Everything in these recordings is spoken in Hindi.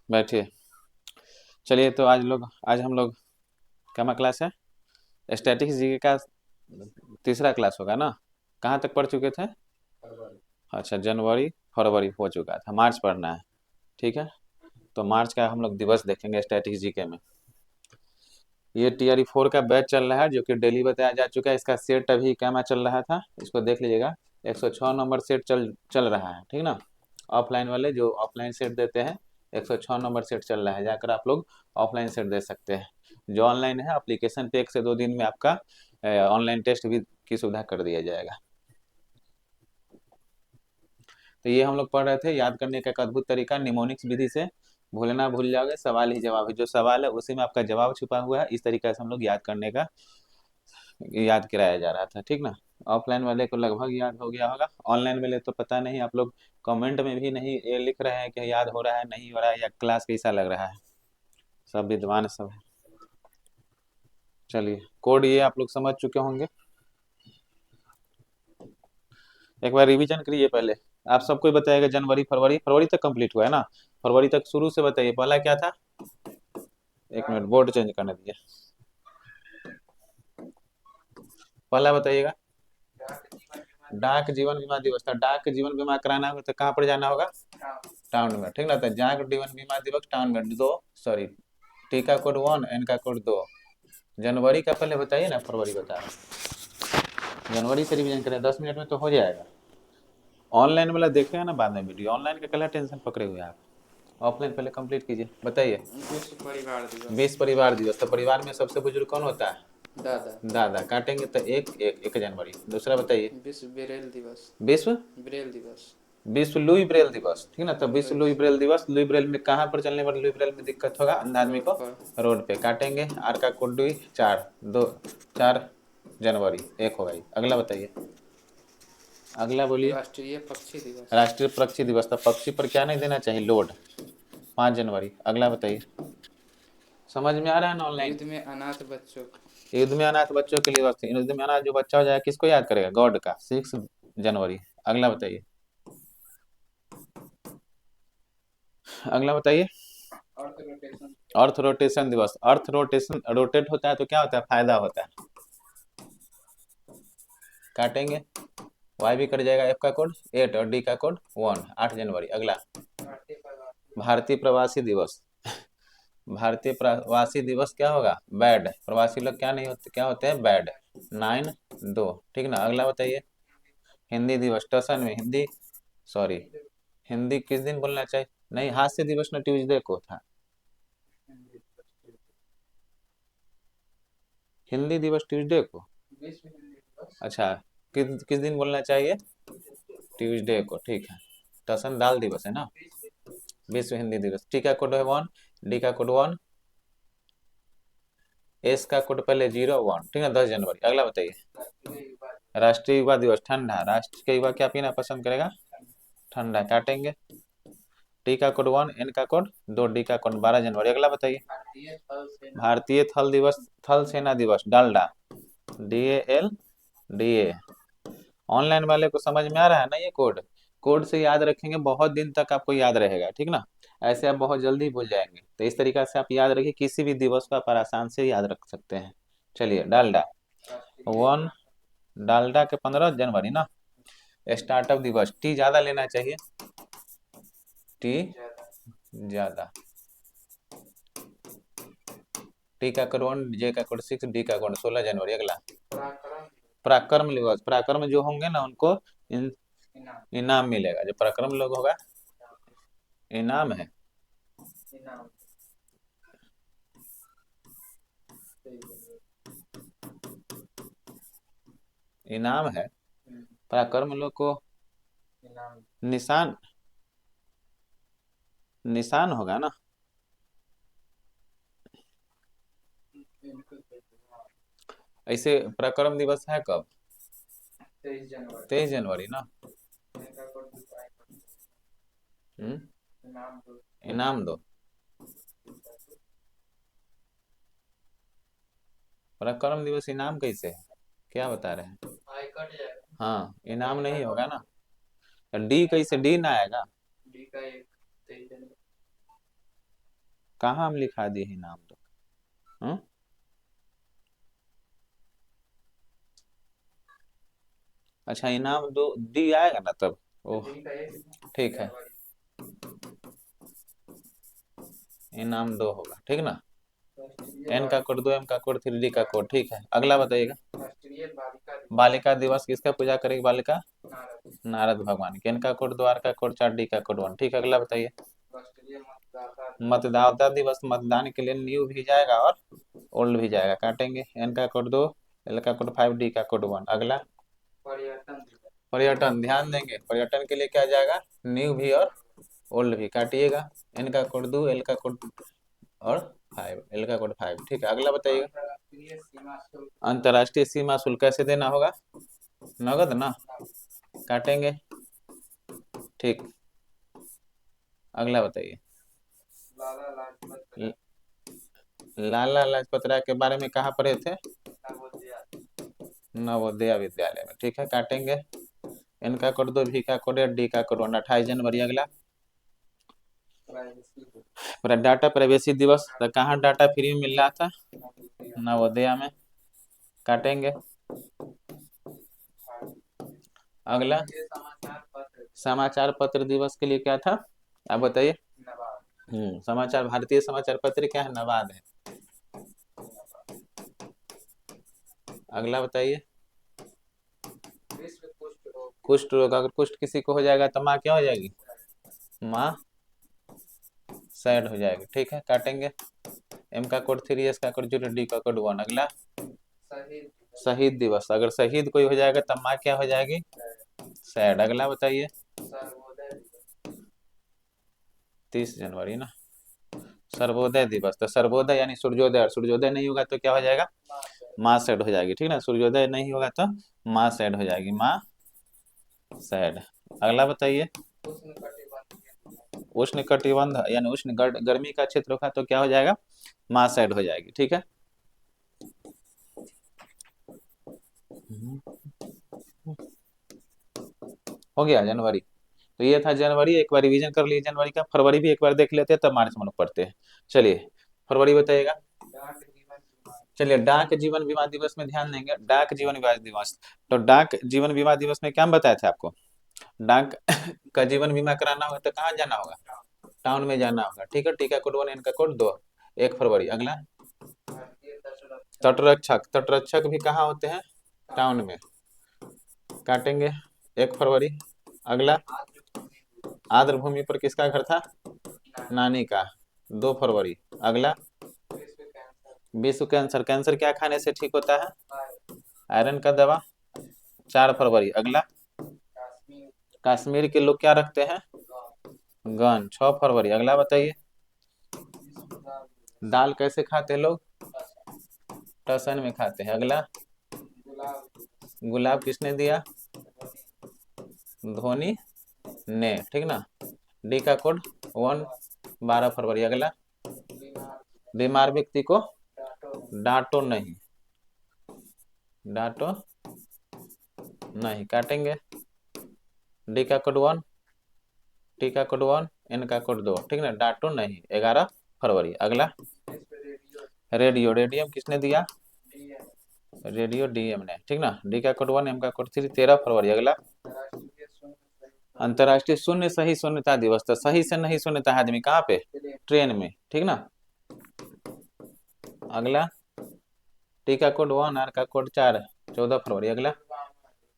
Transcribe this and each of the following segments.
बैठिए। चलिए तो आज हम लोग क्या क्लास है? स्टैटिक्स जीके का तीसरा क्लास होगा ना? कहाँ तक पढ़ चुके थे? अच्छा, जनवरी फरवरी हो चुका था, मार्च पढ़ना है। ठीक है, तो मार्च का हम लोग दिवस देखेंगे स्टैटिक्स जीके में। ये टीआरई 4 का बैच चल रहा है जो कि डेली बताया जा चुका है। इसका सेट अभी क्या में चल रहा था, इसको देख लीजिएगा। 106 नंबर सेट चल चल रहा है, ठीक ना। ऑफलाइन वाले जो ऑफलाइन सेट देते हैं, 106 नंबर सेट चल रहा है, जाकर आप लोग ऑफलाइन सेट दे सकते हैं। जो ऑनलाइन है, एप्लीकेशन पे 1 से 2 दिन में आपका ऑनलाइन टेस्ट भी की सुविधा कर दिया जाएगा। तो ये हम लोग पढ़ रहे थे, याद करने का एक अद्भुत तरीका निमोनिक्स विधि से। भूलना भूल जाओगे, सवाल ही जवाब है। जो सवाल है उसी में आपका जवाब छुपा हुआ है। इस तरीके से हम लोग याद कराया जा रहा था, ठीक ना। ऑफलाइन वाले को लगभग याद हो गया होगा, ऑनलाइन वाले तो पता नहीं। आप लोग कमेंट में भी नहीं ये लिख रहे हैं कि याद हो रहा है नहीं हो रहा है, या क्लास कैसा लग रहा है। सब विद्वान सब है। चलिए, कोड ये आप लोग समझ चुके होंगे। एक बार रिवीजन करिए पहले। आप सबको बताइएगा, जनवरी फरवरी, फरवरी तक कंप्लीट हुआ है ना? फरवरी तक शुरू से बताइए, पहला क्या था? एक मिनट, बोर्ड चेंज करने दीजिए। पहला बताइएगा। डाक जीवन बीमा दिवस था। डाक जीवन बीमा कराना होगा तो कहाँ पर जाना होगा? टाउन में, ठीक ना। तो डाक जीवन बीमा दिवस टाउन में दो, सॉरी, टी का कोड 1, एन का कोड 2। जनवरी का पहले बताइए ना, फरवरी बता रहा हूँ। जनवरी से रिवीजन करें, 10 मिनट में तो हो जाएगा। ऑनलाइन वाला देखेगा ना बाद में वीडियो, ऑनलाइन का कला टेंशन पकड़े हुए आप। ऑफलाइन पहले कंप्लीट कीजिए, बताइए। विश्व परिवार दिवस। विश्व परिवार दिवस। तो परिवार में सबसे बुजुर्ग कौन होता है? दादा। दादा। काटेंगे तो एक जनवरी। दूसरा बताइए। विश्व ब्रेल दिवस। विश्व ब्रेल दिवस। विश्व लुई ब्रेल दिवस, ठीक ना। तो विश्व लुई लुईस। ब्रेल दिवस। लुई ब्रेल में कहाँ पर चलने पर लुई ब्रेल में दिक्कत होगा अंधा आदमी रोड को? पर। रोड पे। काटेंगे, आर का कोड 2, 4, 2, 4 जनवरी, एक हो गई। अगला बताइए, अगला बोलिए। राष्ट्रीय पक्षी दिवस। राष्ट्रीय पक्षी दिवस। तो पक्षी पर क्या नहीं देना चाहिए? लोड, 5 जनवरी। अगला बताइए। समझ में आ रहा है ना ऑनलाइन? युद्ध में अनाथ बच्चों। युद्ध में अनाथ बच्चों के लिए वक्त। युद्ध में अनाथ जो बच्चा हो जाएगा किसको याद करेगा? गॉड का, 6 जनवरी। अगला बताइए, अगला बताइए। Earth rotation. अर्थ रोटेशन दिवस। अर्थ रोटेशन, रोटेट होता है तो क्या होता है? फायदा होता है। काटेंगे, वाई भी कट जाएगा। एफ का कोड 8 और डी का कोड 1, 8 जनवरी। अगला, भारतीय प्रवासी दिवस। भारतीय प्रवासी दिवस क्या होगा? बैड। प्रवासी लोग क्या नहीं होते, क्या होते हैं? बैड। 9/2, ठीक ना। अगला बताइए। हिंदी दिवस। टसन में हिंदी, सॉरी, हिंदी किस दिन बोलना चाहिए? नहीं, हास्य दिवस ना ट्यूसडे को था। हिंदी दिवस ट्यूसडे को। अच्छा, किस दिन बोलना चाहिए? ट्यूसडे को, ठीक है। टसन दाल दिवस है ना। विश्व हिंदी दिवस। टी का कोड है 1, डी का कोड 1, एस का कोड पहले 0, 1, ठीक है, 10 जनवरी। अगला बताइए। राष्ट्रीय युवा दिवस। ठंडा। राष्ट्र के युवा क्या पीना पसंद करेगा? ठंडा। काटेंगे, टी का कोड 1, एन का कोड 2, डी का कोड 12 जनवरी। अगला बताइए। भारतीय थल दिवस। थल सेना दिवस। डालडा, DALDA। ऑनलाइन वाले को समझ में आ रहा है ना ये कोड? कोड से याद रखेंगे, बहुत दिन तक आपको याद रहेगा, ठीक ना। ऐसे आप बहुत जल्दी भूल जाएंगे। तो इस तरीका से आप याद रखिए, किसी भी दिवस को आप आसान से याद रख सकते हैं। चलिए, डालडा 1, डालडा के 15 जनवरी ना। स्टार्टअप दिवस। टी ज्यादा लेना चाहिए, टी ज्यादा। टी का कोड 1, जे का कोड 6, डी का कोड 16 जनवरी। अगला, पराक्रम दिवस। पराक्रम जो होंगे ना उनको इनाम मिलेगा। जो पराक्रम लोग होगा, इनाम है। इनाम है। पराक्रम लोग को निशान, निशान होगा ना। ऐसे पराक्रम दिवस है कब? 23 जनवरी ना। इनाम दो। पराक्रम दिवस इनाम कैसे है? क्या बता रहे हैं? हाँ, इनाम नहीं होगा ना। डी कैसे? डी ना आएगा। कहाँ हम लिखा दिए इनाम दो? हम्म? अच्छा, इनाम दो दी आएगा ना तब। ओह, ठीक है, इनाम दो होगा, ठीक ना। एन का कोड दो, एम का कोड 3, डी का कोड, ठीक है। अगला बताइएगा। राष्ट्रीय बालिका दिवस किसका पूजा करेगी बालिका? नारद भगवान की। एन का कोड 2, आर का कोड 4, डी का कोड 1, ठीक है। अगला बताइए। राष्ट्रीय मतदाता मतदाता दिवस, मतदान के लिए न्यू भी जाएगा और ओल्ड भी जाएगा, काटेंगे। एन का कोड 2, एल का कोड 5, डी का कोड 1। अगला। पर्यटन दिवस पर्यटन, ध्यान देंगे, पर्यटन के लिए क्या जाएगा? न्यू भी और ओल्ड भी, काटिएगा। एन का कोड 2, एल का कोड और 5, एल का कोड 5, ठीक है। अगला बताइएगा। अंतर्राष्ट्रीय सीमा शुल्क अंतर्राष्ट्रीय सीमा शुल्क कैसे देना होगा? नगद ना, काटेंगे, ठीक। अगला बताइए। लाला लाजपत लाला लाजपत राय के बारे में कहाँ पढ़े थे? नवोदया नवोदय विद्यालय में, ठीक है, काटेंगे। इनका कोड 2, भी का कोड 8, डी का कोड 1, 28 जनवरी। अगला। प्राइवेसी दिवस पूरा डाटा प्राइवेसी दिवस, तो कहाँ डाटा फ्री में मिल रहा था? नवोदया नवोदया में, काटेंगे। अगला। ये समाचार पत्र समाचार पत्र दिवस के लिए क्या था, आप बताइए। नवाब समाचार, भारतीय समाचार पत्र क्या है? नवाद है। अगला बताइए। विश्व कुष्ठ रोग कुष्ठ रोग, अगर कुष्ठ किसी को हो जाएगा तो माँ क्या हो जाएगी? माँ सैड हो जाएगी, ठीक है, काटेंगे। एम का कोड 3, एस का कोड 0, डी का कोड 1। अगला। शहीद शहीद दिवस, अगर शहीद कोई हो जाएगा तब माँ क्या हो जाएगी? सैड। अगला बताइए। सर्वोदय दिवस 30 जनवरी ना। सर्वोदय दिवस, तो सर्वोदय यानी सूर्योदय, और सूर्योदय नहीं होगा तो क्या हो जाएगा? माँ सैड हो जाएगी, ठीक ना। सूर्योदय नहीं होगा तो माँ सैड हो जाएगी, माँ सैड। अगला बताइए। उष्णकटिबंधीय उष्ण कटिबंध यानी उष्ण गर्मी का क्षेत्र होगा तो क्या हो जाएगा? माँ सैड हो जाएगी, ठीक है। हो गया जनवरी। तो ये था जनवरी, एक बार रिवीजन कर लिए जनवरी का। फरवरी भी एक बार देख लेते हैं, तब मार्च में लोग पढ़ते हैं। चलिए, फरवरी बताइएगा। डाक जीवन बीमा चलिए, डाक जीवन बीमा दिवस में ध्यान देंगे। डाक जीवन बीमा दिवस, तो डाक जीवन बीमा दिवस में क्या बताया था आपको? डाक का जीवन बीमा कराना होगा तो कहाँ जाना होगा? टाउन में जाना होगा, ठीक है। टीका कोड 1, इनका कोड 2, 1 फरवरी। अगला। भारतीय तटरक्षक तटरक्षक, तटरक्षक भी कहाँ होते हैं? टाउन में, काटेंगे। 1 फरवरी। अगला। आर्द्र भूमि पर किसका घर था? नानी का, 2 फरवरी। अगला। विश्व कैंसर विश्व कैंसर, कैंसर क्या खाने से ठीक होता है? आय आयरन का दवा, 4 फरवरी। अगला। कश्मीर कश्मीर के लोग क्या रखते हैं? गाँव गन, 6 फरवरी। अगला बताइए। विश्व दाल दिवस दाल कैसे खाते हैं लोग? असम टसन में खाते हैं। अगला। गुलाब दिवस गुलाब किसने दिया? ध्वनि धोनी ने, ठीक ना। डी का कोड 1, 12 फरवरी। अगला। बीमार बीमार व्यक्ति को डाटो डांटो नहीं, डांटो नहीं, काटेंगे। डी का कोड 1, टी का कोड 1, एन का कोड 2, ठीक ना। डांटो नहीं, 11 फरवरी। अगला। विश्व रेडियो रेडियो, रेडियम किसने दिया? डीएम रेडियो डीएम ने, ठीक ना। डी का कोड 1, एम का कोड 3, 13 फरवरी। अगला। राष्ट्रीय शून्य सहित अंतर्राष्ट्रीय शून्य सही शून्यता दिवस, तो सही से नहीं शून्यता है आदमी कहाँ पे? ट्रेन में, ठीक ना। अगला। टी का कोड 1, आर का कोड 4, 14 फरवरी। अगला।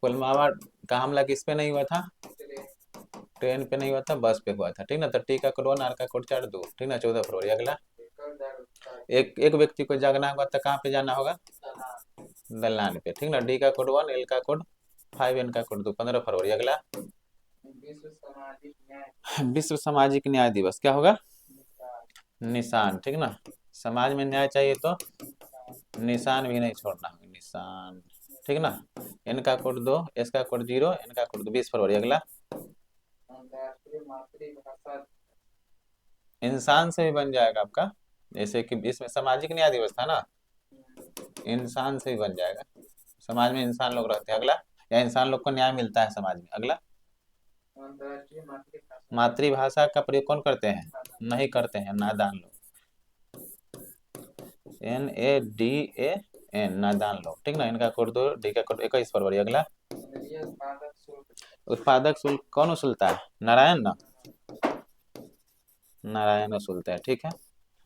पुलवामा का हमला किस पे नहीं हुआ था? ट्रेन पे नहीं हुआ था, बस पे हुआ था, ठीक ना। तो टी का कोड 1, आर का कोड 4, 2, ठीक ना, 14 फरवरी। अगला। एक एक व्यक्ति को जागना होगा तो कहाँ पे जाना होगा? दलान पे, ठीक ना। डी का कोड 1, एल का कोड 5, एन का कोड 2, 15 फरवरी। अगला। विश्व सामाजिक न्याय विश्व सामाजिक न्याय दिवस क्या होगा? निशान निशान, ठीक ना। समाज में न्याय चाहिए तो निशान भी नहीं छोड़ना होगा, निशान, ठीक ना। एन का कोड 2, एस का कोड 0, एन का कोड 2, 20 फरवरी। अगला। अंतर्राष्ट्रीय मातृभाषा इंसान से भी बन जाएगा आपका, जैसे कि इसमें सामाजिक न्याय दिवस था ना, इंसान से भी बन जाएगा। समाज में इंसान लोग रहते हैं। अगला। या इंसान लोग को न्याय मिलता है समाज में। अगला। अंतर्राष्ट्रीय मातृभाषा मातृभाषा का प्रयोग कौन करते हैं? नहीं करते हैं, नादान लोग। NADAN, नादान लोग, ठीक ना। इनका कोड दो, डी का कोड 21 फरवरी। अगला, केंद्रीय उत्पादक शुल्क उत्पादक शुल्क कौन उसूलता है? नारायण ना, नारायण उसूलता है, ठीक है।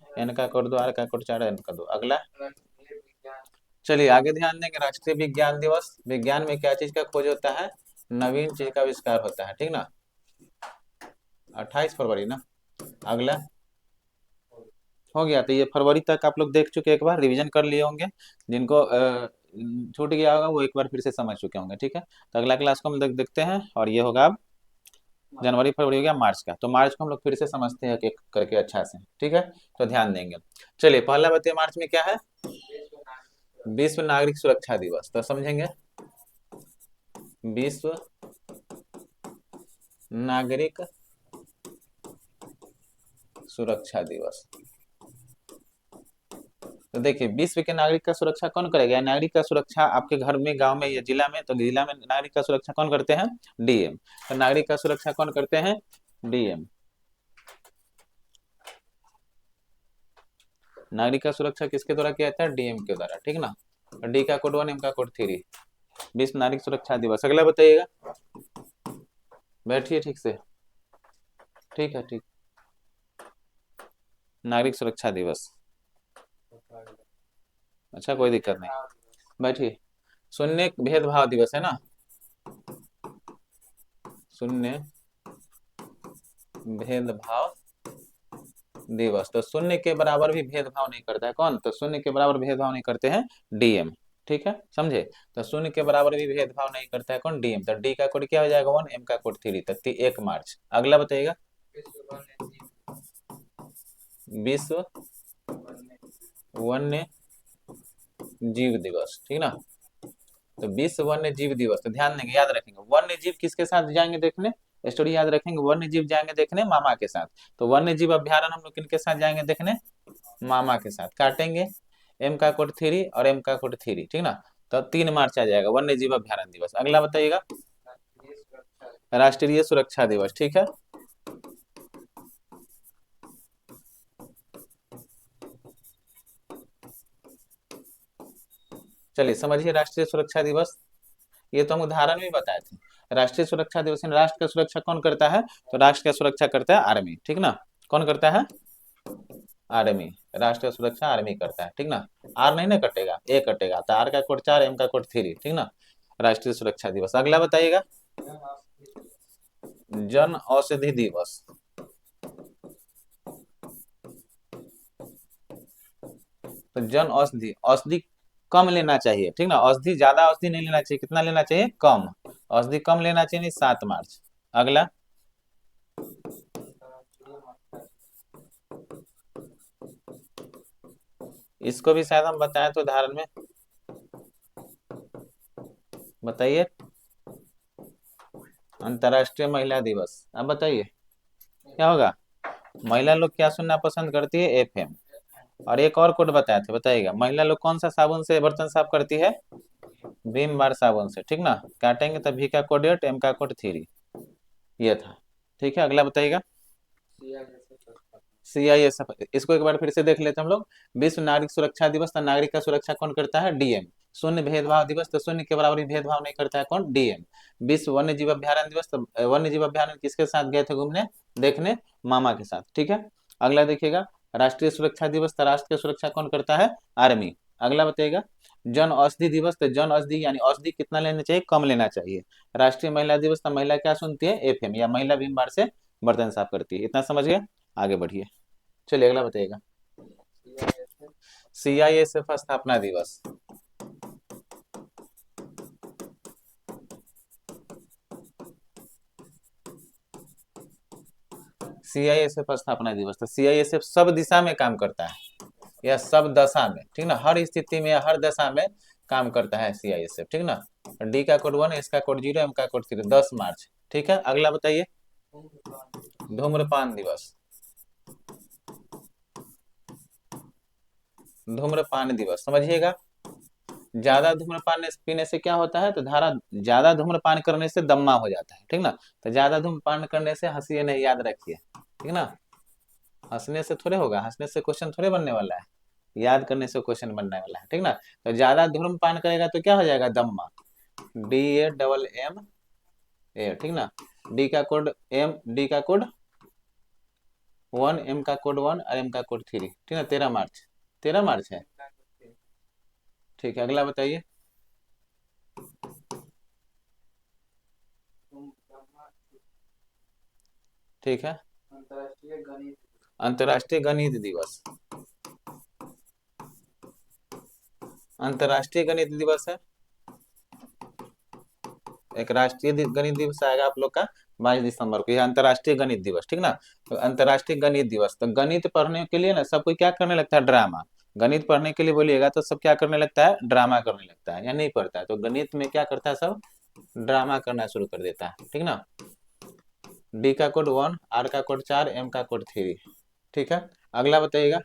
एन का कोड दो, आर का कोड 4, एन का दो। अगला, राष्ट्रीय विज्ञान चलिए आगे ध्यान देंगे। राष्ट्रीय विज्ञान दिवस, विज्ञान में क्या चीज का खोज होता है? नवीन चीज का आविष्कार होता है, ठीक ना। 28 फरवरी ना। अगला, हो गया। तो ये फरवरी तक आप लोग देख चुके, एक बार रिवीजन कर लिए होंगे। जिनको छूट गया होगा वो एक बार फिर से समझ चुके होंगे, ठीक है। तो अगला क्लास को हम लोग देखते हैं, और ये होगा अब जनवरी फरवरी हो गया मार्च का। तो मार्च को हम लोग फिर से समझते हैं एक करके अच्छा से, ठीक है। तो ध्यान देंगे। चलिए पहला बताइए, मार्च में क्या है? विश्व नागरिक विश्व नागरिक सुरक्षा दिवस। तो समझेंगे, विश्व नागरिक सुरक्षा दिवस। तो देखिए, विश्व के नागरिक का सुरक्षा कौन करेगा? नागरिक का सुरक्षा आपके घर में, गांव में या जिला में, तो जिला में नागरिक का सुरक्षा कौन करते हैं? डीएम। तो नागरिक का सुरक्षा कौन करते हैं? डीएम। नागरिक का सुरक्षा किसके द्वारा किया जाता है? डीएम के द्वारा, ठीक ना। डी का कोड 1, एम का कोड 3, विश्व नागरिक सुरक्षा दिवस। अगला बताइएगा, बैठिए ठीक से, ठीक है, ठीक। नागरिक सुरक्षा दिवस, अच्छा कोई दिक्कत नहीं, बैठिए। शून्य भेदभाव दिवस है ना, शून्य भेदभाव दिवस। तो शून्य के बराबर भी भेदभाव नहीं करता है कौन? तो शून्य के बराबर भेदभाव नहीं करते हैं डीएम, ठीक है, समझे। तो शून्य के बराबर भी भेदभाव नहीं करता है कौन? डीएम। तो डी का कोड क्या हो जाएगा? 1, एम का कोड 3, तो 1 मार्च। अगला बताइएगा, विश्व वन्य जीव दिवस, ठीक ना। तो विश्व वन्य जीव दिवस, तो ध्यान देंगे, याद रखेंगे। वन्य जीव किसके साथ जाएंगे देखने? स्टोरी याद रखेंगे, वन्य जीव जाएंगे देखने मामा के साथ। तो वन्य जीव अभ्यारण्य हम लोग किनके साथ जाएंगे देखने? मामा के साथ। काटेंगे, एम का कोड 3 और एम का कोड 3, ठीक ना। तो 3 मार्च आ जाएगा वन्य जीव अभ्यारण्य दिवस। अगला बताइएगा, राष्ट्रीय सुरक्षा दिवस, ठीक है। चलिए समझिए, राष्ट्रीय सुरक्षा दिवस, ये तो हम उदाहरण में बताए थे। राष्ट्रीय सुरक्षा दिवस में राष्ट्र का सुरक्षा कौन करता है? तो राष्ट्र का सुरक्षा करता है आर्मी, ठीक ना। कौन करता है? आर्मी। राष्ट्र का सुरक्षा आर्मी करता है, ठीक ना। आर नहीं ना कटेगा, ए कटेगा। तो आर का कोड 4, एम का कोड 3, ठीक ना। राष्ट्रीय सुरक्षा दिवस। अगला बताइएगा, जन औषधि दिवस। तो जन औषधि, औषधि कम लेना चाहिए, ठीक ना। औषधि ज्यादा औषधि नहीं लेना चाहिए, कितना लेना चाहिए? कम औषधि, कम लेना चाहिए, 7 मार्च। अगला, इसको भी शायद हम बताएं तो उदाहरण में, बताइए। अंतर्राष्ट्रीय महिला दिवस, अब बताइए क्या होगा? महिला लोग क्या सुनना पसंद करती है? एफएम। और एक और कोड बताए थे, बताइएगा। महिला लोग कौन सा साबुन से बर्तन साफ करती है? विम बार साबुन से, ठीक ना। काटेंगे तो भी का कोड 8, एम का कोड 3, ये था, ठीक है। अगला बताइएगा, CISF। इसको एक बार फिर से देख लेते हैं हम लोग। विश्व नागरिक सुरक्षा दिवस, तो नागरिक का सुरक्षा कौन करता है? डीएम। शून्य भेदभाव दिवस, तो शून्य के बराबर भेदभाव नहीं करता है कौन? डीएम। विश्व वन्य जीव अभ्यारण्य दिवस, तो वन्य जीव अभ्यारण्य किसके साथ गए थे घूमने देखने? मामा के साथ, ठीक है। अगला देखिएगा, राष्ट्रीय सुरक्षा दिवस, तो राष्ट्र की सुरक्षा कौन करता है? आर्मी। अगला बताइएगा, जन औषधि दिवस, तो जन औषधि यानी औषधि कितना लेना चाहिए? कम लेना चाहिए। राष्ट्रीय महिला दिवस, तो महिला क्या सुनती है? एफएम, या महिला विम बार से बर्तन साफ करती है। इतना समझ गए, आगे बढ़िए। चलिए अगला बताइएगा, CISF स्थापना दिवस। CISF स्थापना दिवस, तो CISF सब दिशा में काम करता है, या सब दशा में, ठीक ना। हर स्थिति में या हर दशा में काम करता है CISF, ठीक ना। डी का कोड 1, इसका कोड 0, एम का कोड 3, 10 मार्च, ठीक है। अगला बताइए, धूम्रपान दिवस। धूम्रपान दिवस समझिएगा, ज्यादा धूम्रपान पीने से क्या होता है? तो ज्यादा धूम्रपान करने से दम्मा हो जाता है, ठीक ना। तो ज्यादा धूम्रपान करने से हंसिए नहीं, याद रखिए, ठीक ना। हंसने से थोड़े होगा, हंसने से क्वेश्चन थोड़े बनने वाला है। याद करने से क्वेश्चन बनने वाला है, ठीक ना। तो ज्यादा धूम्रपान करेगा तो क्या हो जाएगा, दम्मा, DAMMA, ठीक ना। डी का कोड 1, M का कोड 1 और M का कोड 3, ठीक ना। 13 मार्च, 13 मार्च है, ठीक है। अगला बताइए। ठीक है, अंतर्राष्ट्रीय गणित अंतर्राष्ट्रीय गणित दिवस, अंतर्राष्ट्रीय गणित दिवस है। एक राष्ट्रीय गणित दिवस आएगा आप लोग का 22 दिसंबर को, यह अंतर्राष्ट्रीय गणित दिवस, ठीक ना। तो अंतर्राष्ट्रीय गणित दिवस, तो गणित पढ़ने के लिए ना सब कोई क्या करने लगता है, ड्रामा। गणित पढ़ने के लिए बोलिएगा तो सब क्या करने लगता है, ड्रामा करने लगता है, या नहीं पढ़ता है। तो गणित में क्या करता है, सब ड्रामा करना शुरू कर देता है, ठीक ना। डी का कोड 1, आर का कोड 4, एम का कोड 3, ठीक है। अगला बताइएगा।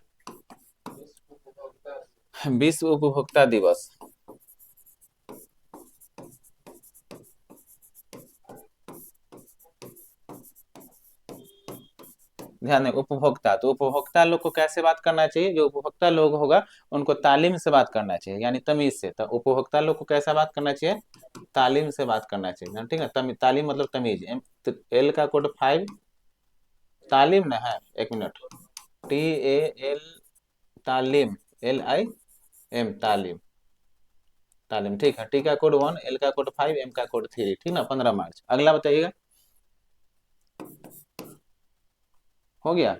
विश्व उपभोक्ता विश्व उपभोक्ता दिवस, ध्यान दें, उपभोक्ता, तो उपभोक्ता लोग को कैसे बात करना चाहिए, जो उपभोक्ता लोग होगा उनको तालीम से बात करना चाहिए, यानी तमीज से। तो उपभोक्ता लोग को कैसा बात करना चाहिए, तालीम से बात करना चाहिए, ठीक है। तालीम मतलब तमीज। तो एल का कोड 5, तालीम ना है, एक मिनट, TAL, तालीम, LIM, तालीम, तालीम, ठीक है। टी का कोड 1, एल का कोड 5, एम का कोड 3, ठीक ना। 15 मार्च। अगला बताइएगा, हो गया।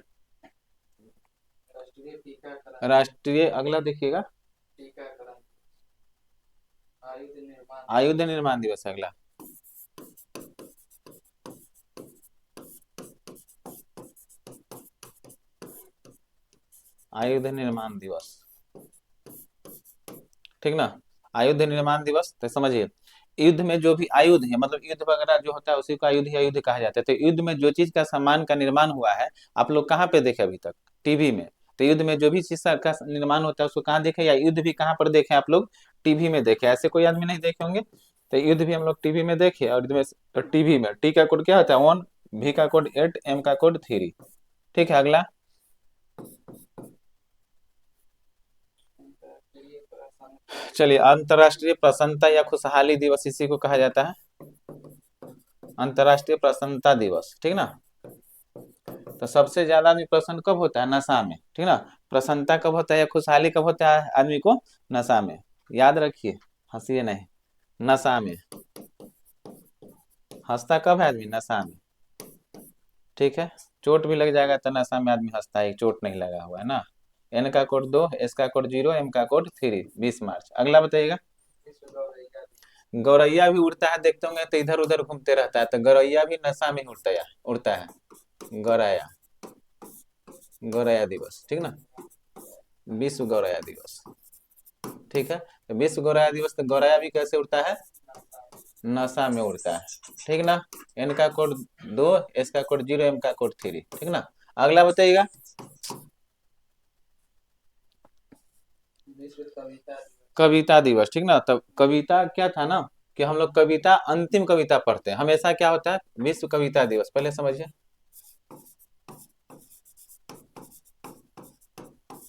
राष्ट्रीय टीकाकरण राष्ट्रीय, अगला देखिएगा, टीकाकरण आयुध निर्माण आयुध निर्माण दिवस है अगला। आयुध निर्माण दिवस, ठीक ना। आयुध निर्माण दिवस, तो समझिए, युद्ध में जो भी आयुध है, मतलब युद्ध वगैरह जो होता है उसी को आयुध या युद्ध कहा जाता है। तो युद्ध में जो चीज का सामान का निर्माण हुआ है, आप लोग कहाँ पे देखे अभी तक, टीवी में। तो युद्ध में जो भी चीज का निर्माण होता है उसको कहाँ देखे, या युद्ध भी कहाँ पर देखे आप लोग, टीवी में देखे। ऐसे कोई आदमी नहीं देखे होंगे। तो युद्ध भी हम लोग टीवी में देखे, और युद्ध में टीवी में टी का कोड क्या होता है, 1, भी का कोड 8, एम का कोड 3, ठीक है। अगला, अंतर्राष्ट्रीय प्रशांत चलिए, अंतर्राष्ट्रीय प्रसन्नता या खुशहाली दिवस, इसी को कहा जाता है अंतर्राष्ट्रीय प्रसन्नता दिवस, ठीक ना। तो सबसे ज्यादा आदमी प्रसन्न कब होता है, नशा में, ठीक ना। प्रसन्नता कब होता है या खुशहाली कब होता है आदमी को, नशा में। याद रखिए, हंसिए नहीं, नशा में। हंसता कब है आदमी, नशा में, ठीक है। चोट भी लग जाएगा तो नशा में आदमी हंसता है, चोट नहीं लगा हुआ है ना। एन का कोड 2, एस का कोड 0, एम का कोड 3, 20 मार्च। अगला बताइएगा। विश्व गौरैया गौरैया भी उड़ता है, देखते होंगे तो इधर उधर घूमते रहता है, तो गौरैया भी नशा में उड़ता है। गौरैया, गौरैया दिवस, ठीक ना। विश्व गौरैया दिवस, ठीक है। तो विश्व गौरैया दिवस, तो गौरैया भी कैसे उड़ता है, नशा में उड़ता है, ठीक ना। एन का कोड 2, एस का कोड 0, एम का कोड 3, ठीक ना। अगला बताइएगा। विश्व कविता दिवस कविता दिवस, ठीक ना। तब कविता क्या था ना, कि हम लोग कविता, अंतिम कविता पढ़ते हैं हमेशा। क्या होता है, विश्व कविता दिवस, पहले समझिए,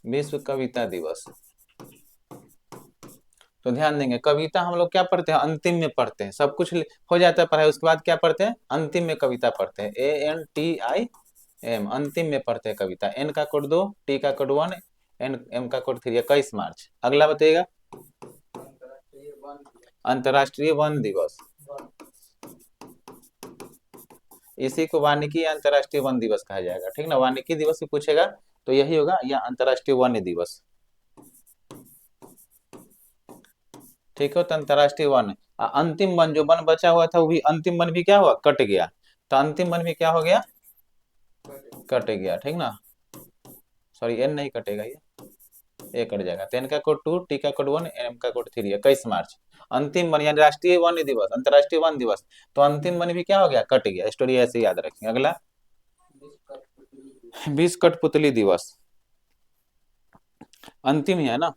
विश्व कविता दिवस। तो ध्यान देंगे, कविता हम लोग क्या पढ़ते हैं, अंतिम में पढ़ते हैं। सब कुछ हो जाता है पढ़ाई, उसके बाद क्या पढ़ते हैं, अंतिम में कविता पढ़ते हैं, ANTIM, अंतिम में पढ़ते हैं कविता। एन का कोड 2, टी का कोड 1, एम का कोड 3, 21 मार्च। अगला बताइएगा। अंतर्राष्ट्रीय वन दिवस अंतर्राष्ट्रीय वन दिवस, इसी को वानिकी या अंतर्राष्ट्रीय वन दिवस कहा जाएगा, ठीक ना। वानिकी दिवस भी पूछेगा तो यही होगा, या अंतर्राष्ट्रीय वन दिवस, ठीक है। तो अंतर्राष्ट्रीय वन, अंतिम वन, जो वन बचा हुआ था वो भी, अंतिम वन भी क्या हुआ, कट गया। तो अंतिम वन भी क्या हो गया, कट गया, ठीक ना। सॉरी, एन नहीं कटेगा, ये कट जाएगा। तो एन का कोड 2, टी का कोड 1, एम का कोड 3, 21 मार्च। अंतिम वन, यानी राष्ट्रीय वन दिवस, अंतर्राष्ट्रीय वन दिवस। तो अंतिम वन भी क्या हो गया, कट गया। स्टोरी ऐसे याद रखेंगे। अगला, विश्व कठपुतली दिवस विश्व कठपुतली दिवस, अंतिम ही है ना।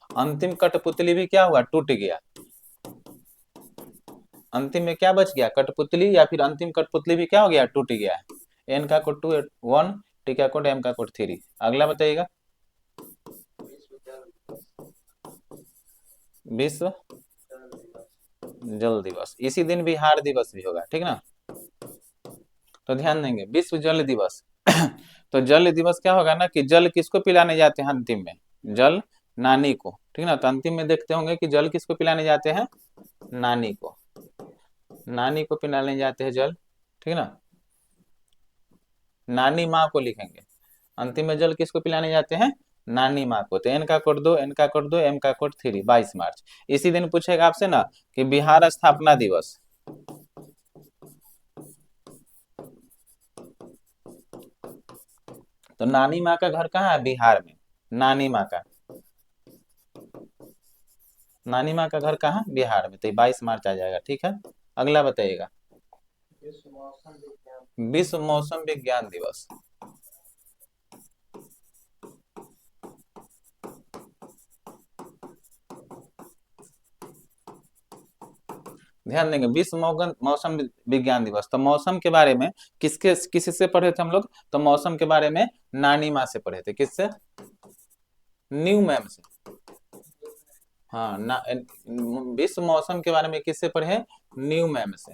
अंतिम कठपुतली भी क्या हुआ, टूट गया। अंतिम में क्या बच गया, कठपुतली, या फिर अंतिम कठपुतली भी क्या हो गया, टूट गया। एन का कोड 2 1, टी का कोड, एम का कोड 3। अगला बताइएगा। विश्व विश्व जल दिवस। जल दिवस, इसी दिन बिहार दिवस भी होगा, ठीक ना। तो ध्यान देंगे विश्व जल दिवस तो जल दिवस क्या होगा ना कि जल किसको पिलाने जाते हैं अंतिम में, जल नानी को, ठीक ना। तो अंतिम में देखते होंगे कि जल किसको पिलाने जाते हैं, नानी को, नानी को पिलाने जाते हैं जल, ठीक ना। नानी माँ को लिखेंगे, अंतिम में जल किसको पिलाने जाते हैं, नानी माँ को। तो एन का कोड 2, एन का कोड 2, एम का कोड 3, 22 मार्च। इसी दिन पूछेगा आपसे ना कि बिहार स्थापना दिवस, तो नानी माँ का घर कहाँ है, बिहार में। नानी माँ का, नानी माँ का घर कहाँ, बिहार में। तो 22 मार्च आ जाएगा, ठीक है। अगला बताइएगा। विश्व मौसम विज्ञान। विश्व मौसम विज्ञान दिवस, ध्यान देंगे विश्व मौसम विज्ञान दिवस। तो मौसम के बारे में किससे पढ़े थे हम लोग, तो मौसम के बारे में नानी माँ से पढ़े थे। किससे, न्यू मैम से। हाँ ना, विश्व मौसम के बारे में किससे पढ़े, न्यू मैम से।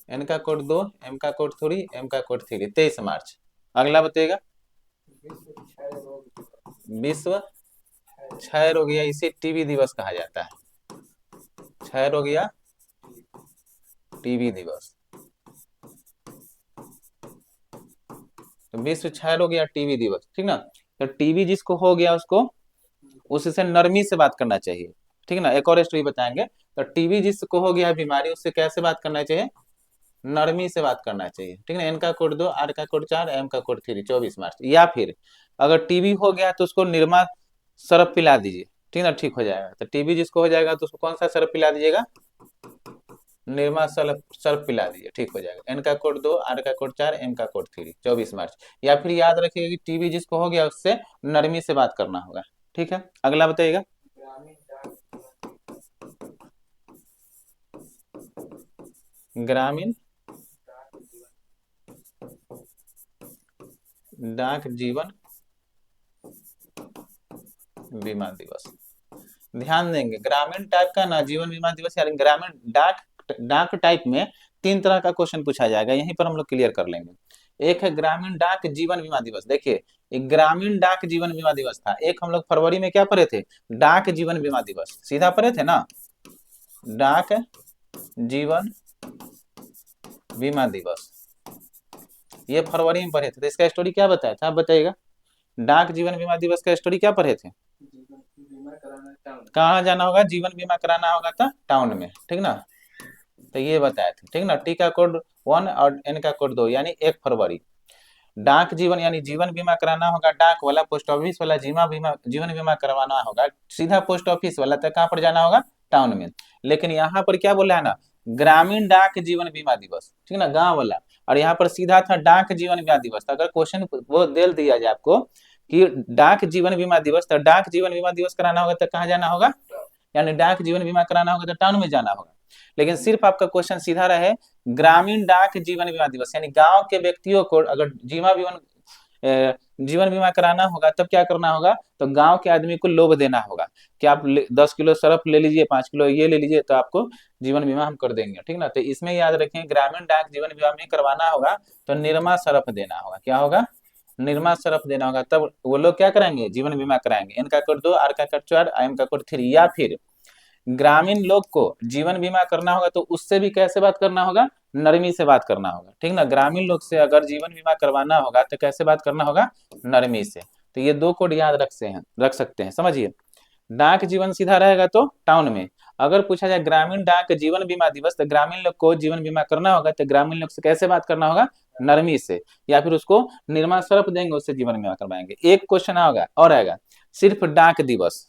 एन का कोड 2, एम का कोड 3, एम का कोड 3, 23 मार्च। अगला बताइएगा। विश्व क्षय रोग दिवस। विश्व क्षय रोग, या इसे टीबी दिवस कहा जाता है, क्षय रोग या टीबी दिवस। तो विश्व क्षय रोग या टीबी दिवस, ठीक ना। तो टीबी जिसको हो गया उससे नरमी से बात करना चाहिए, ठीक ना। एक और स्टोरी बताएंगे। तो टीबी जिसको हो गया बीमारी, उससे कैसे बात करना चाहिए, नरमी से बात करना चाहिए, ठीक ना। एन का कोड 2, आर का कोड 4, एम का कोड 3, 24 मार्च। या फिर अगर टीबी हो गया तो उसको निरमा सरफ पिला दीजिए, ठीक ना, ठीक हो जाएगा। तो टीबी जिसको हो जाएगा तो उसको कौन सा सरफ पिला दीजिएगा, निरमा सरफ सरफ पिला दीजिए, ठीक हो जाएगा। एन का कोड 2, आर का कोड 4, एम का कोड 3, 24 मार्च। या फिर याद रखिएगा कि टीबी जिसको हो गया उससे नरमी से बात करना होगा, ठीक है। अगला बताइएगा। ग्रामीण ग्रामीण डाक जीवन। डाक जीवन बीमा दिवस। ध्यान देंगे ग्रामीण टाइप का ना जीवन बीमा दिवस, यानी ग्रामीण डाक, डाक टाइप में 3 तरह का क्वेश्चन पूछा जाएगा, यहीं पर हम लोग क्लियर कर लेंगे। एक है ग्रामीण डाक जीवन बीमा दिवस। देखिए एक ग्रामीण डाक जीवन बीमा दिवस था, एक हम लोग फरवरी में क्या पढ़े थे, डाक जीवन बीमा दिवस, सीधा पढ़े थे ना, डाक जीवन बीमा दिवस, ये फरवरी में पढ़े थे। तो इसका स्टोरी क्या बताया था, आप बताइएगा। डाक जीवन बीमा दिवस का स्टोरी क्या पढ़े थे, जीवन बीमा कराना टाउन। कहाँ जाना होगा, जीवन बीमा कराना होगा था टाउन में, ठीक ना। तो ये बताया था, ठीक ना। टी का कोड 1 और एन का कोड 2, यानी 1 फरवरी। डाक जीवन यानी जीवन बीमा कराना होगा डाक वाला, पोस्ट ऑफिस वाला जीवन बीमा करवाना होगा सीधा पोस्ट ऑफिस वाला, तो कहाँ पर जाना होगा, टाउन में। लेकिन यहाँ पर क्या बोला है ना, ग्रामीण डाक जीवन बीमा दिवस, ठीक ना, गांव वाला। और यहाँ पर सीधा था डाक जीवन बीमा दिवस। तो अगर क्वेश्चन वो दे दिया जाए आपको कि डाक जीवन बीमा दिवस, तो डाक जीवन बीमा दिवस कराना होगा तो कहाँ जाना होगा, यानी डाक जीवन बीमा कराना होगा तो टाउन में जाना होगा। लेकिन सिर्फ आपका क्वेश्चन सीधा रहे ग्रामीण डाक जीवन बीमा दिवस, यानी गांव के व्यक्तियों को अगर जीवन बीमा कराना होगा तब क्या करना होगा, तो गांव के आदमी को लोभ देना होगा कि आप 10 किलो सरफ ले लीजिए, 5 किलो ये ले लीजिए, तो आपको जीवन बीमा हम कर देंगे, ठीक ना। तो इसमें याद रखें ग्रामीण डाक जीवन बीमा में करवाना होगा तो निरमा सरफ देना होगा, क्या होगा, निरमा सरफ देना होगा, तब वो लोग क्या कराएंगे, जीवन बीमा कराएंगे। इनका कोड 2, आर का कोड 4, एम का कोड 3। या फिर ग्रामीण लोग को जीवन बीमा करना होगा तो उससे भी कैसे बात करना होगा, नरमी से बात करना होगा, ठीक ना। ग्रामीण लोग से अगर जीवन बीमा करवाना होगा तो कैसे बात करना होगा, नरमी से। तो ये 2 कोड याद रख सकते हैं, समझिए। डाक जीवन सीधा रहेगा तो टाउन में। अगर पूछा जाए ग्रामीण डाक जीवन बीमा दिवस, तो ग्रामीण लोग को जीवन बीमा करना होगा तो ग्रामीण लोग से कैसे बात करना होगा, नरमी से। या फिर उसको निरमा सरफ देंगे, उससे जीवन बीमा करवाएंगे। एक क्वेश्चन आएगा और आएगा सिर्फ डाक दिवस,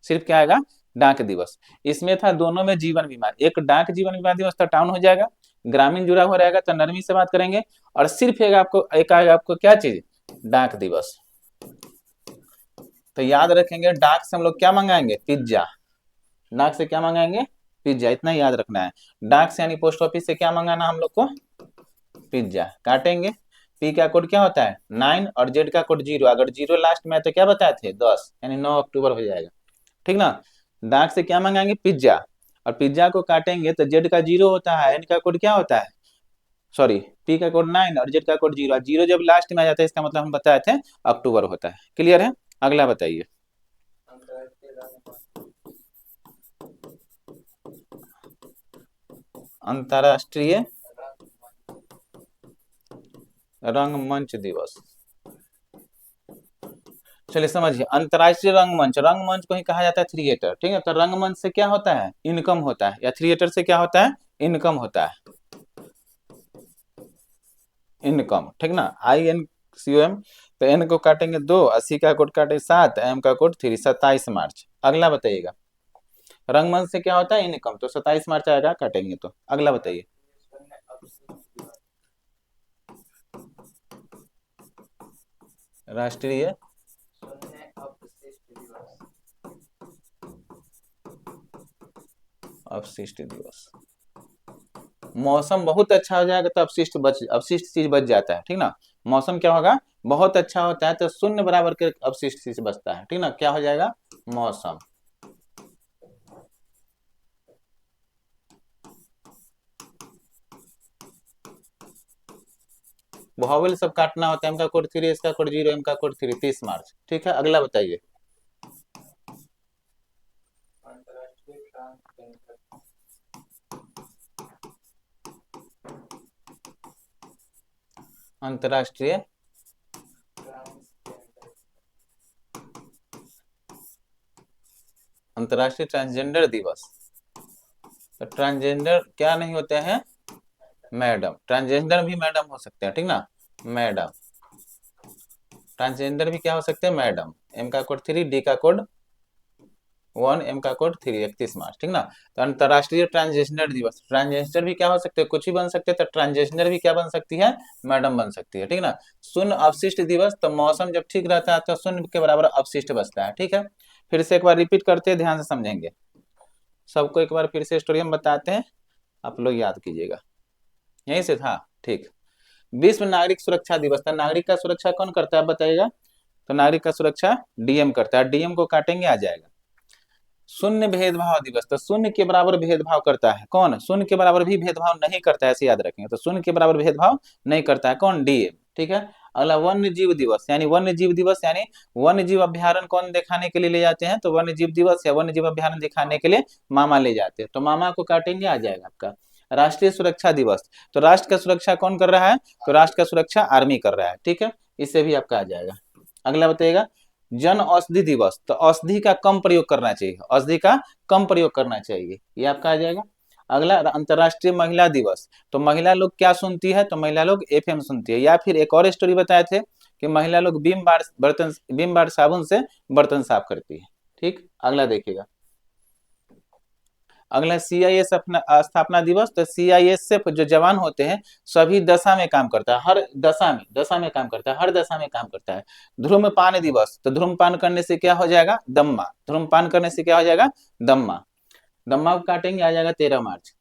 सिर्फ क्या आएगा, डाक दिवस। इसमें था दोनों में जीवन बीमा, एक डाक जीवन बीमा दिवस तो टाउन हो जाएगा, ग्रामीण जुड़ा हुआ रहेगा तो नरमी से बात करेंगे। और सिर्फ एक आएगा आपको क्या चीज, डाक दिवस। तो याद रखेंगे डाक से हम लोग क्या मंगाएंगे, पिज्जा। डाक से क्या मंगाएंगे, पिज्जा, इतना याद रखना है। डाक से यानी पोस्ट ऑफिस से क्या मंगाना हम लोग को, पिज्जा काटेंगे। पी का कोड क्या होता है 9 और जेड का कोड 0, अगर 0 लास्ट में है तो क्या बताए थे 10, यानी 9 अक्टूबर हो जाएगा, ठीक ना। डाक से क्या मंगाएंगे पिज्जा, और पिज्जा को काटेंगे तो जेड का 0 होता है, एन का कोड क्या होता है, सॉरी पी का कोड 9 और जेड का कोड 0, और 0 जब लास्ट में आ जाता है इसका मतलब हम बताए थे अक्टूबर होता है। क्लियर है, अगला बताइए। अंतरराष्ट्रीय रंगमंच दिवस, चलिए समझिए, अंतरराष्ट्रीय रंगमंच, रंगमंच को ही कहा जाता है थिएटर, ठीक है। तो रंगमंच से क्या होता है इनकम होता है, या थिएटर से क्या होता है इनकम होता है, इनकम, ठीक ना, INCOM। तो एन को काटेंगे 2, 80 का कोड काटे 7, एम का कोड 3, 27 मार्च। अगला बताइएगा, रंगमंच से क्या होता है इनकम, तो 27 मार्च आएगा काटेंगे तो। अगला बताइए, राष्ट्रीय अपशिष्ट दिवस, मौसम बहुत अच्छा हो जाएगा तो अपशिष्ट चीज बच जाता है, ठीक ना। मौसम क्या होगा बहुत अच्छा होता है तो शून्य बराबर के अपशिष्ट चीज बचता है, ठीक ना, क्या हो जाएगा मौसम। वॉवेल सब काटना होता है, एम का कोड 3, इसका कोड 0, एम का कोड 3, 30 मार्च, ठीक है। अगला बताइए, अंतरराष्ट्रीय अंतरराष्ट्रीय ट्रांसजेंडर दिवस। तो ट्रांसजेंडर क्या नहीं होते हैं मैडम, ट्रांसजेंडर भी मैडम हो सकते हैं, ठीक ना, मैडम, ट्रांसजेंडर भी क्या हो सकते हैं मैडम। एम का कोड 3, डी का कोड 1, एम का कोड 3, 31 मार्च, ठीक ना। तो अंतरराष्ट्रीय ट्रांसजेंडर दिवस, ट्रांसजेंडर भी क्या हो सकते हैं कुछ ही बन सकते हैं, तो ट्रांसजेंडर भी क्या बन सकती है मैडम बन सकती है, ठीक ना। शून्य अपशिष्ट दिवस, तो मौसम जब ठीक रहता है तो शून्य के बराबर अपशिष्ट बचता है, ठीक है। फिर से एक बार रिपीट करते हैं, ध्यान से समझेंगे, सबको एक बार फिर से स्टोरी हम बताते हैं, आप लोग याद कीजिएगा। यहीं से था, ठीक। विश्व नागरिक सुरक्षा दिवस था, नागरिक का सुरक्षा कौन करता है बताइएगा, तो नागरिक का सुरक्षा DM करता है, DM को काटेंगे आ जाएगा। शून्य भेदभाव दिवस, तो शून्य के बराबर भेदभाव करता है कौन, शून्य के बराबर भी भेदभाव नहीं करता है, ऐसे याद रखेंगे, तो शून्य के बराबर भेदभाव नहीं करता है कौन DM, ठीक है। अगला वन्य जीव दिवस, यानी वन्य जीव दिवस यानी वन्य जीव अभ्यारण कौन दिखाने के लिए ले जाते हैं, तो वन्य जीव दिवस या वन्य जीव अभ्यारण दिखाने के लिए मामा ले जाते हैं, तो मामा को काटेंगे आ जाएगा आपका। राष्ट्रीय सुरक्षा दिवस, तो राष्ट्र का सुरक्षा कौन कर रहा है, तो राष्ट्र का सुरक्षा आर्मी कर रहा है, ठीक है, इससे भी आपका आ जाएगा। अगला बताइएगा, जन औषधि दिवस, तो औषधि का कम प्रयोग करना चाहिए, औषधि का कम प्रयोग करना चाहिए, ये आपका आ जाएगा। अगला अंतरराष्ट्रीय महिला दिवस, तो महिला लोग क्या सुनती है, तो महिला लोग FM सुनती है, या फिर एक और स्टोरी बताए थे कि महिला लोग विम बार साबुन से बर्तन साफ करती है, ठीक। अगला देखिएगा, अगला CIS स्थापना दिवस, तो CISF जो जवान होते हैं सभी दशा में काम करता है, हर दशा में काम करता है, हर दशा में काम करता है। धूम्रपान दिवस, तो धूम्रपान करने से क्या हो जाएगा दम्मा, धूम्रपान करने से क्या हो जाएगा दम्मा, दम्मा को काटेंगे आ जाएगा 13 मार्च।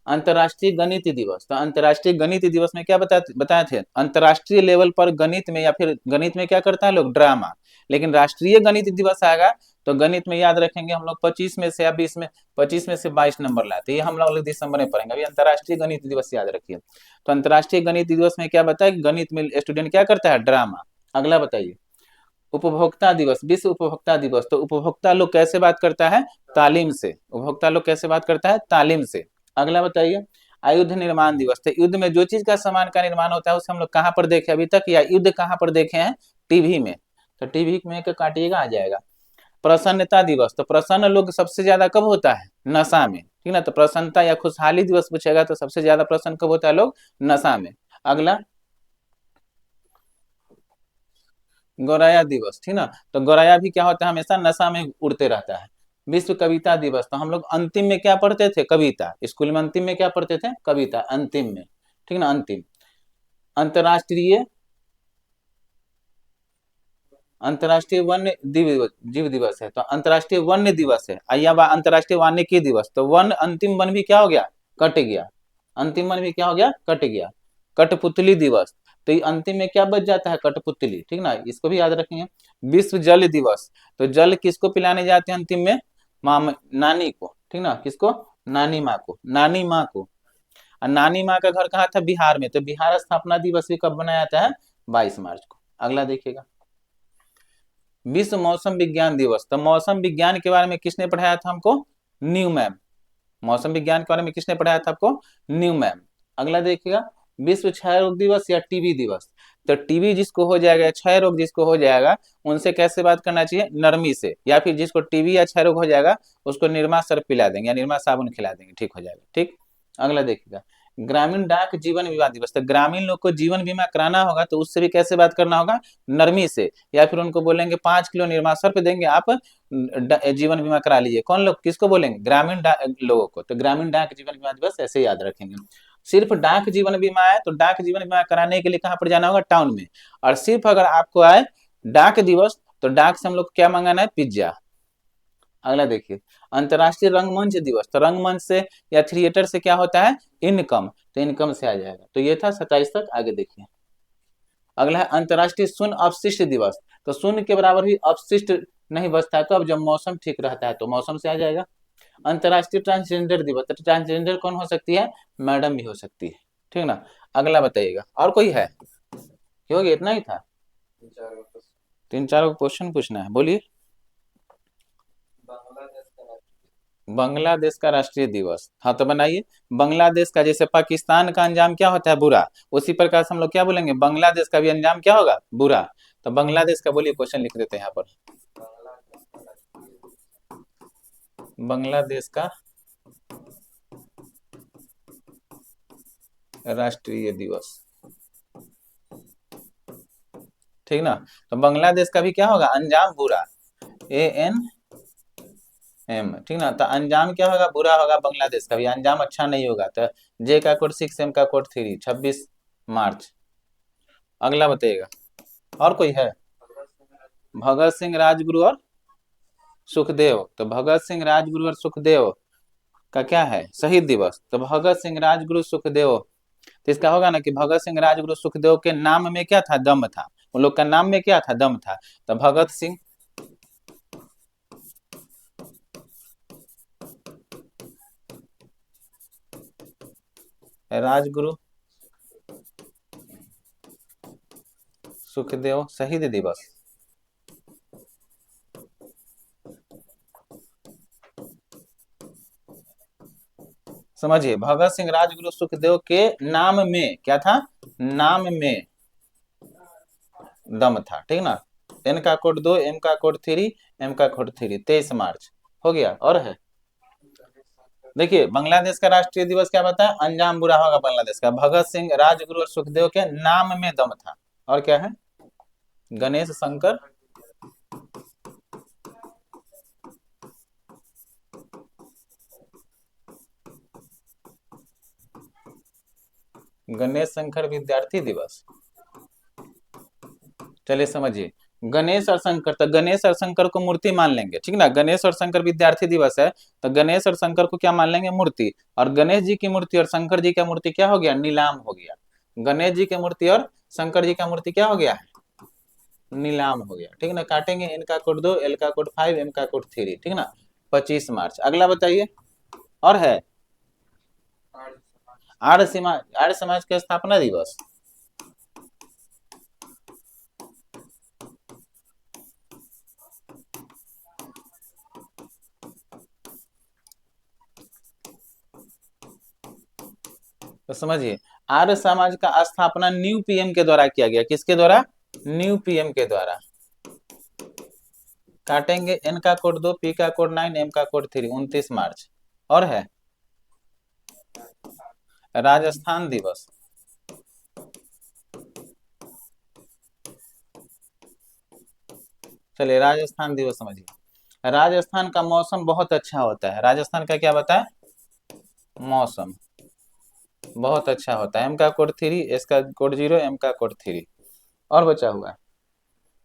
अंतरराष्ट्रीय गणित दिवस, तो अंतरराष्ट्रीय गणित दिवस में क्या बताए थे, अंतरराष्ट्रीय लेवल पर गणित में या फिर गणित में क्या करता है लोग ड्रामा, लेकिन राष्ट्रीय गणित दिवस आएगा तो गणित में याद रखेंगे हम लोग 25 में से या 20 में, 25 में से 22 नंबर लाते हैं, ये हम लोग दिसंबर में पढ़ेंगे, अभी अंतरराष्ट्रीय गणित दिवस याद रखिए। तो अंतरराष्ट्रीय गणित दिवस में क्या बताया, गणित में स्टूडेंट क्या करता है ड्रामा। अगला बताइए, उपभोक्ता दिवस, विश्व उपभोक्ता दिवस, तो उपभोक्ता लोग कैसे बात करता है तालीम से, उपभोक्ता लोग कैसे बात करता है तालीम से। अगला बताइए, आयुध निर्माण दिवस, तो युद्ध में जो चीज का सामान का निर्माण होता है उसे हम लोग कहाँ पर देखे अभी तक, या युद्ध कहाँ पर देखे हैं टीवी में, तो टीवी में काटिएगा आ जाएगा। प्रसन्नता दिवस, तो प्रसन्न लोग सबसे ज्यादा कब होता है नशा में, ठीक ना, तो प्रसन्नता या खुशहाली दिवस पूछेगा तो सबसे ज्यादा प्रसन्न कब होता है लोग नशा में। अगला गौराया दिवस, ठीक ना, तो गौराया भी क्या होता है हमेशा नशा में उड़ते रहता है। विश्व कविता दिवस, तो हम लोग अंतिम में क्या पढ़ते थे कविता, स्कूल में अंतिम में क्या पढ़ते थे कविता, अंतिम में, ठीक ना अंतिम। अंतरराष्ट्रीय अंतरराष्ट्रीय वन्य जीव दिवस है, तो अंतरराष्ट्रीय वन्य दिवस है, या अंतरराष्ट्रीय वानिकी दिवस, तो वन अंतिम वन भी क्या हो गया कट गया, अंतिम वन भी क्या हो गया कट गया। कठपुतली दिवस, तो ये अंतिम में क्या बच जाता है, कठपुतली, ठीक ना, इसको भी याद रखेंगे। विश्व जल दिवस, तो जल किसको पिलाने जाते हैं अंतिम में, नानी को, ठीक ना, किसको, नानी माँ को, नानी माँ को। और नानी माँ का घर कहाँ था, बिहार में, तो बिहार स्थापना दिवस भी कब मनाया जाता है, 22 मार्च को। अगला देखिएगा, विश्व मौसम विज्ञान दिवस, तो मौसम विज्ञान के बारे में किसने पढ़ाया था हमको, न्यू मैम, मौसम विज्ञान के बारे में किसने पढ़ाया था आपको, न्यू मैम। अगला देखिएगा, विश्व क्षय रोग दिवस या टीबी दिवस, तो टीबी जिसको हो जाएगा, क्षय रोग जिसको हो जाएगा, उनसे कैसे बात करना चाहिए, नरमी से, या फिर जिसको टीबी या क्षय रोग हो जाएगा उसको निरमा सर्फ पिला देंगे या निरमा साबुन खिला देंगे, ठीक हो जाएगा, ठीक। अगला देखिएगा, ग्रामीण डाक जीवन बीमा दिवस, तो ग्रामीण लोग को जीवन बीमा कराना होगा तो उससे भी कैसे बात करना होगा, नरमी से, या फिर उनको बोलेंगे 5 किलो निरमा सर्फ देंगे, आप जीवन बीमा करा लीजिए। कौन लोग, किसको बोलेंगे, ग्रामीण लोगों को, तो ग्रामीण डाक जीवन बीमा दिवस ऐसे याद रखेंगे। सिर्फ डाक जीवन बीमा है तो डाक जीवन बीमा कराने के लिए कहाँ पर जाना होगा, टाउन में। और सिर्फ अगर आपको आए डाक दिवस तो डाक से हम लोग क्या मंगाना है, पिज्जा। अगला देखिए, अंतरराष्ट्रीय रंगमंच दिवस, तो रंगमंच से या थिएटर से क्या होता है, इनकम, तो इनकम से आ जाएगा। तो ये था 27 तक, आगे देखिए। अगला है अंतरराष्ट्रीय शून्य अपशिष्ट दिवस, तो शून्य के बराबर भी अपशिष्ट नहीं बचता है, तो अब जब मौसम ठीक रहता है तो मौसम से आ जाएगा। अंतरराष्ट्रीय ट्रांसजेंडर दिवस, तो ट्रांसजेंडर कौन हो सकती है, मैडम भी हो सकती है, ठीक ना। अगला बताइएगा, और कोई है, क्योंकि इतना ही था, 3-4 क्वेश्चन पूछना है, बोलिए। बांग्लादेश का राष्ट्रीय दिवस, हाँ तो बनाइए। बांग्लादेश का, जैसे पाकिस्तान का अंजाम क्या होता है, बुरा, उसी प्रकार से हम लोग क्या बोलेंगे, बांग्लादेश का भी अंजाम क्या होगा, बुरा। तो बांग्लादेश का बोलिए, क्वेश्चन लिख देते हैं यहाँ पर, बांग्लादेश का राष्ट्रीय दिवस, ठीक ना। तो बांग्लादेश का भी क्या होगा, अंजाम बुरा, ANM, ठीक ना। तो अंजाम क्या होगा, बुरा होगा, बांग्लादेश का भी अंजाम अच्छा नहीं होगा। तो जे का कोड 6, M का कोड 3, 26 मार्च। अगला बताइएगा, और कोई है, भगत सिंह, राजगुरु और सुखदेव, तो भगत सिंह, राजगुरु और सुखदेव का क्या है, शहीद दिवस, तो भगत सिंह, राजगुरु, सुखदेव, तो इसका होगा ना कि भगत सिंह, राजगुरु, सुखदेव के नाम में क्या था, दम था, उन लोग का नाम में क्या था, दम था। तो भगत सिंह, राजगुरु, सुखदेव, शहीद दिवस, समझिए, भगत सिंह, राजगुरु, सुखदेव के नाम में क्या था, नाम में दम था, ठीक ना। N का कोड 2, M का कोड 3, M का कोड 3, 23 मार्च हो गया। और है, देखिए बांग्लादेश का राष्ट्रीय दिवस क्या बताया, अंजाम बुरा होगा बांग्लादेश का, भगत सिंह, राजगुरु और सुखदेव के नाम में दम था। और क्या है, गणेश, शंकर, गणेश शंकर विद्यार्थी दिवस, चलिए समझिए, गणेश और शंकर, तो गणेश और शंकर को मूर्ति मान लेंगे, ठीक ना, गणेश और शंकर विद्यार्थी दिवस है तो गणेश और शंकर को क्या मान लेंगे, मूर्ति। और गणेश जी की मूर्ति और शंकर जी का मूर्ति क्या हो गया, नीलाम हो गया। गणेश जी की मूर्ति और शंकर जी का मूर्ति क्या हो गया है, नीलाम हो गया, ठीक ना। काटेंगे, N का कोड 2, L का कोड 5, M का कोड 3, ठीक ना, 25 मार्च। अगला बताइए, और है, आर्य समाज के स्थापना दिवस, तो समझिए, आर्य समाज का स्थापना न्यू PM के द्वारा किया गया, किसके द्वारा, न्यू PM के द्वारा। काटेंगे, N का कोड 2, P का कोड 9, M का कोड 3, 29 मार्च। और है, राजस्थान दिवस, चलिए राजस्थान दिवस समझिए, राजस्थान का मौसम बहुत अच्छा होता है, राजस्थान का क्या बताए, मौसम बहुत अच्छा होता है। M का कोड 3, S का कोड 0, M का कोड 3। और बचा हुआ है,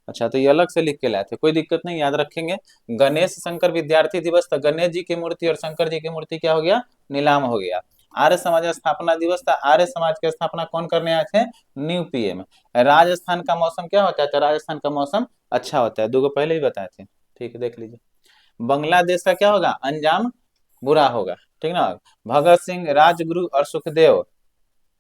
अच्छा तो ये अलग से लिख के लाए थे, कोई दिक्कत नहीं, याद रखेंगे। गणेश शंकर विद्यार्थी दिवस, तो गणेश जी की मूर्ति और शंकर जी की मूर्ति क्या हो गया, नीलाम हो गया। आर्य समाज स्थापना दिवस था। आर्य समाज की स्थापना कौन करने आए थे? New PM. राजस्थान का मौसम क्या होता है? तो राजस्थान का मौसम अच्छा होता है, 2 को पहले ही बताए थे। ठीक है, देख लीजिए। बांग्लादेश का क्या होगा? अंजाम बुरा होगा, ठीक ना। भगत सिंह, राजगुरु और सुखदेव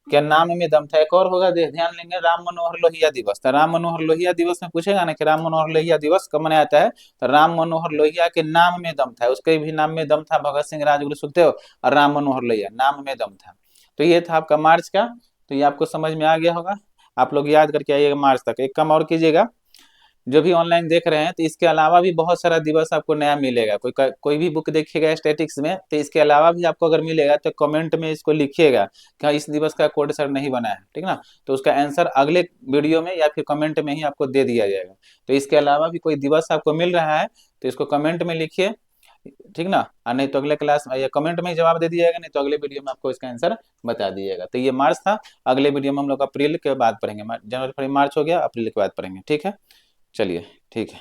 के नाम में दम था। एक और होगा, ध्यान लेंगे, राम मनोहर लोहिया दिवस। तो राम मनोहर लोहिया दिवस में पूछेगा ना कि राम मनोहर लोहिया दिवस कब मनाया जाता है, तो राम मनोहर लोहिया के नाम में दम था, उसके भी नाम में दम था, भगत सिंह, राजगुरु, सुखदेव और राम मनोहर लोहिया, नाम में दम था। तो ये था आपका मार्च का। तो ये आपको समझ में आ गया होगा, आप लोग याद करके आइएगा मार्च तक। एक काम और कीजिएगा, जो भी ऑनलाइन देख रहे हैं, तो इसके अलावा भी बहुत सारा दिवस आपको नया मिलेगा। कोई भी बुक देखिएगा स्टैटिक्स में, तो इसके अलावा भी आपको अगर मिलेगा तो कमेंट में इसको लिखिएगा कि इस दिवस का कोड सर नहीं बना है, ठीक ना। तो उसका आंसर अगले वीडियो में या फिर कमेंट में ही आपको दे दिया जाएगा। तो इसके अलावा भी कोई दिवस आपको मिल रहा है तो इसको कमेंट में लिखिए, ठीक ना। और नहीं तो अगले क्लास या कमेंट में ही जवाब दे दिएगा, नहीं तो अगले वीडियो में आपको इसका आंसर बता दिएगा। तो ये मार्च था। अगले वीडियो में हम लोग अप्रैल के बाद पढ़ेंगे। जनवरी फरवरी मार्च हो गया, अप्रैल के बाद पढ़ेंगे, ठीक है। चलिए, ठीक है।